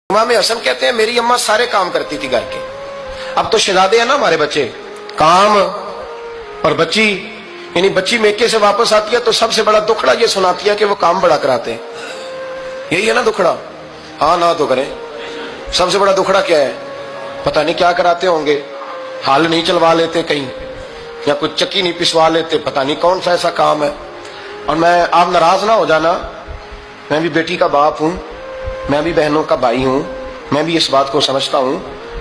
امام حسن کہتے ہیں میری اماں سارے کام کرتی تھی گھر کے. اب تو شہزادے ہیں نا ہمارے بچے, کام اور بچی, یعنی بچی میکے سے واپس آتی ہے تو سب سے بڑا دکھڑا یہ سناتی ہے کہ وہ کام بڑا کراتے ہیں. یہی ہے نا دکھڑا؟ ہاں نہ تو کریں. سب سے بڑا دکھڑا کیا ہے؟ پتہ نہیں کیا کراتے ہوں گے, ہال نہیں چلوا لیتے کہیں, یا کچھ چکی نہیں پسوا لیتے, پتہ نہیں کون سا ایسا کام ہے. اور آپ ناراض نہ ہو جانا, میں بھی بیٹی کا باپ ہوں, میں بھی بہنوں کا بھائی ہوں, میں بھی اس بات کو سمجھتا ہوں,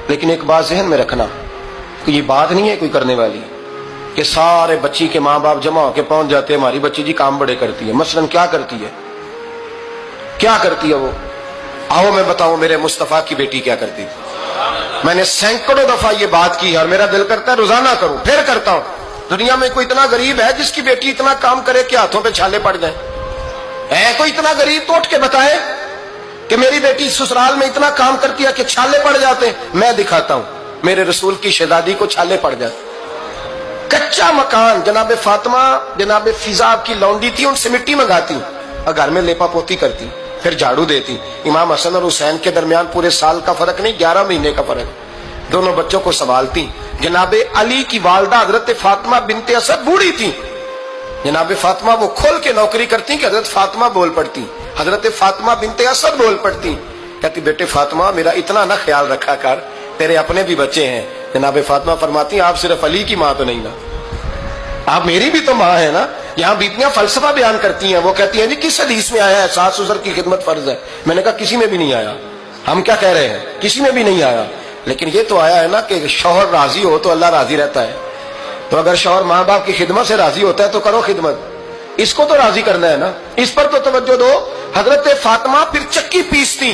لیکن ایک بات ذہن میں رکھنا کہ یہ بات نہیں ہے کوئی کرنے والی کہ سارے بچی کے ماں باپ جمع ہو کے پہنچ جاتے ہیں ہماری بچی جی کام بڑے کرتی ہے. مثلاً کیا کرتی ہے, کیا کرتی ہے وہ؟ آؤ میں بتاؤں میرے مصطفیٰ کی بیٹی کیا کرتی ہے. میں نے سینکڑوں دفعہ یہ بات کی اور میرا دل کرتا ہے روزانہ کروں, پھر کرتا ہوں. دنیا میں کوئی اتنا غریب ہے جس کی بیٹی اتنا کام کرے کہ ہاتھوں پہ چھالے پڑ جائیں؟ ہے کوئی اتنا غریب تو اٹھ کے بتائے کہ میری بیٹی سسرال میں اتنا کام کرتی ہے کہ چھالے پڑ جاتے ہیں. میں دکھاتا ہوں, میرے رسول کی شہزادی کو چھالے پڑ جاتے. کچا مکان, جناب فاطمہ جناب فضا کی لونڈی تھی, ان سے مٹی منگاتی اور گھر میں لیپا پوتی کرتی, پھر جھاڑو دیتی. امام حسن اور حسین کے درمیان پورے سال کا فرق نہیں, 11 مہینے کا فرق. دونوں بچوں کو سنبھالتی. جناب علی کی والدہ حضرت فاطمہ بنت اسد بوڑھی تھی. جناب فاطمہ وہ کھول کے نوکری کرتی کہ حضرت فاطمہ بول پڑتی, حضرت فاطمہ بنت اسد بول پڑتی. کہتی بیٹے فاطمہ میرا اتنا نہ خیال رکھا کر, تیرے اپنے بھی بچے ہیں. جناب فاطمہ فرماتی آپ صرف علی کی ماں تو نہیں نا, آپ میری بھی تو ماں ہے نا. یہاں بیٹیاں فلسفہ بیان کرتی ہیں, وہ کہتی ہیں جی کس حدیث میں آیا ہے ساس سسر کی خدمت فرض ہے؟ میں نے کہا کسی میں بھی نہیں آیا. ہم کیا کہہ رہے ہیں, کسی میں بھی نہیں آیا, لیکن یہ تو آیا ہے نا کہ شوہر راضی ہو تو اللہ راضی رہتا ہے. تو اگر شوہر ماں باپ کی خدمت سے راضی ہوتا ہے تو کرو خدمت, اس کو تو راضی کرنا ہے نا, اس پر تو توجہ دو. حضرت فاطمہ پھر چکی پیستی.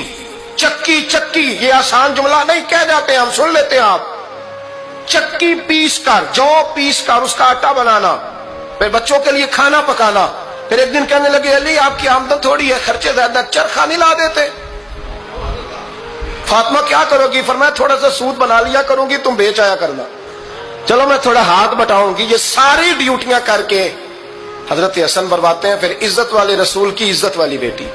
چکی چکی یہ آسان جملہ نہیں کہہ جاتے, ہم سن لیتے ہیں آپ. چکی پیس کر, جو پیس کر اس کا آٹا بنانا, پھر بچوں کے لیے کھانا پکانا. پھر ایک دن کہنے لگے علی آپ کی آمدن تھوڑی ہے, خرچے زیادہ, چرخا نہیں لا دیتے. فاطمہ کیا کرو گی؟ فرمایا تھوڑا سا سود بنا لیا کروں گی, تم بیچ آیا کرنا. چلو میں تھوڑا ہاتھ بٹاؤں گی. یہ ساری ڈیوٹیاں کر کے حضرت حسن برواتے ہیں. پھر عزت والے رسول کی عزت والی بیٹی,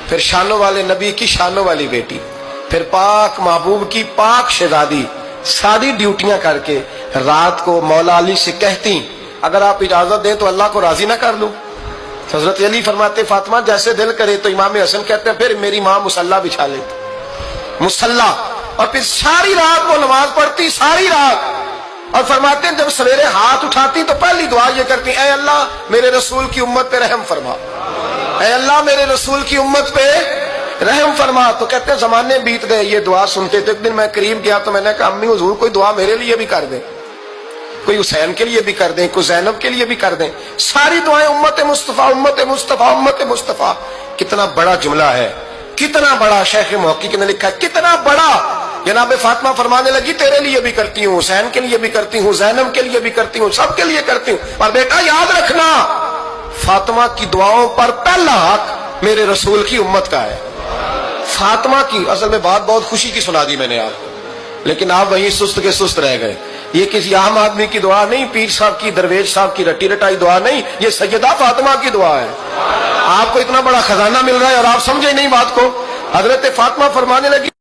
پھر شانوں والے نبی کی شانوں والی بیٹی, پھر پاک محبوب کی پاک شہزادی, ساری ڈیوٹیاں کر کے رات کو مولا علی سے کہتی اگر آپ اجازت دیں تو اللہ کو راضی نہ کر لوں. حضرت علی فرماتے فاطمہ جیسے دل کرے. تو امام حسن کہتے ہیں پھر میری ماں مصلی بچھا لیتی, مصلی, اور پھر ساری رات وہ نماز پڑھتی, ساری رات. اور فرماتے ہیں جب سویرے ہاتھ اٹھاتی تو پہلی دعا یہ کرتی اے اللہ میرے رسول کی امت پہ رحم فرما, اے اللہ میرے رسول کی امت پہ رحم فرما. تو کہتے ہیں زمانے بیت گئے یہ دعا سنتے. تو ایک دن میں قریب گیا تو میں نے کہا امی حضور کوئی دعا میرے لیے بھی کر دیں, کوئی حسین کے لیے بھی کر دیں, کوئی زینب کے لیے بھی کر دیں. ساری دعائیں امت مصطفیٰ امت مصطفیٰ امت مصطفیٰ. کتنا بڑا جملہ ہے, کتنا بڑا. شیخ محقق نے لکھا کتنا بڑا. جناب فاطمہ فرمانے لگی تیرے لیے بھی کرتی ہوں, حسین کے لیے بھی کرتی ہوں, زینب کے لیے بھی کرتی ہوں, سب کے لیے کرتی ہوں. اور بیٹا یاد رکھنا فاطمہ کی دعاؤں پر پہلا حق میرے رسول کی امت کا ہے. فاطمہ کی اصل میں بات بہت خوشی کی سنا دی میں نے آپ کو, لیکن آپ وہیں سست کے سست رہ گئے. یہ کسی عام آدمی کی دعا نہیں, پیر صاحب کی, درویش صاحب کی رٹی رٹائی دعا نہیں, یہ سیدہ فاطمہ کی دعا ہے. آپ کو اتنا بڑا خزانہ مل رہا ہے اور آپ سمجھے نہیں بات کو. حضرت فاطمہ فرمانے لگی